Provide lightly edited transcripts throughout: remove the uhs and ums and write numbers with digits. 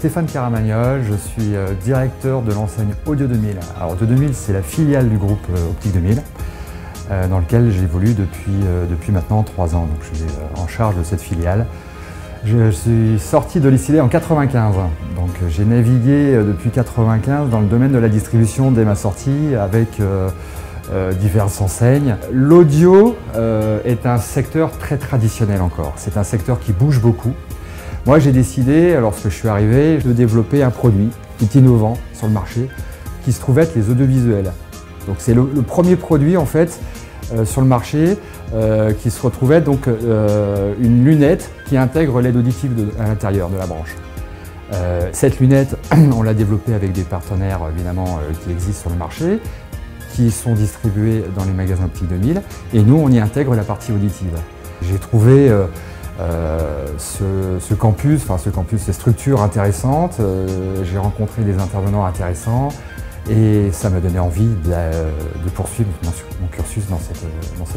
Stéphane Caramagnol, je suis directeur de l'enseigne Audio 2000. Alors Audio 2000, c'est la filiale du groupe Optique 2000, dans lequel j'évolue depuis maintenant 3 ans. Donc je suis en charge de cette filiale. Je suis sorti de l'ICD en 95, donc j'ai navigué depuis 95 dans le domaine de la distribution dès ma sortie avec diverses enseignes. L'audio est un secteur très traditionnel encore, c'est un secteur qui bouge beaucoup. Moi j'ai décidé, lorsque je suis arrivé, de développer un produit qui est innovant sur le marché, qui se trouve être les audiovisuels. Donc c'est le premier produit en fait sur le marché qui se retrouvait donc une lunette qui intègre l'aide auditive à l'intérieur de la branche. Cette lunette, on l'a développée avec des partenaires évidemment qui existent sur le marché, qui sont distribués dans les magasins Optique 2000, et nous on y intègre la partie auditive. J'ai trouvé ce campus, ces structures intéressantes, j'ai rencontré des intervenants intéressants, et ça m'a donné envie de poursuivre mon cursus dans cette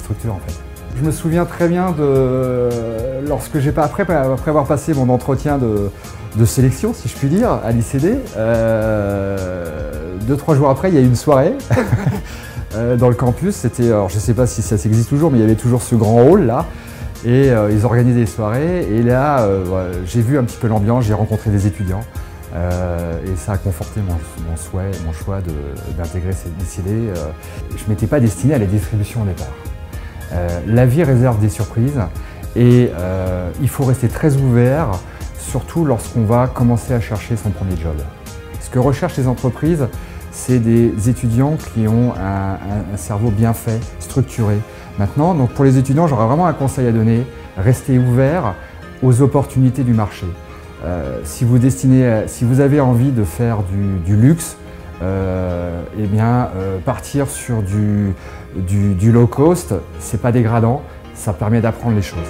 structure en fait. Je me souviens très bien de lorsque après avoir passé mon entretien de sélection, si je puis dire, à l'ICD, 2-3 jours après, il y a eu une soirée dans le campus. C'était, alors je ne sais pas si ça existe toujours, mais il y avait toujours ce grand hall là. Et ils organisaient des soirées. Et là, j'ai vu un petit peu l'ambiance, j'ai rencontré des étudiants. Et ça a conforté mon choix d'intégrer cette ICD. Je ne m'étais pas destiné à la distribution au départ. La vie réserve des surprises et il faut rester très ouvert, surtout lorsqu'on va commencer à chercher son premier job. Ce que recherchent les entreprises, c'est des étudiants qui ont un cerveau bien fait, structuré. Maintenant, donc pour les étudiants, j'aurais vraiment un conseil à donner, restez ouvert aux opportunités du marché. Si vous avez envie de faire du luxe, eh bien, partir sur du low cost, c'est pas dégradant, ça permet d'apprendre les choses.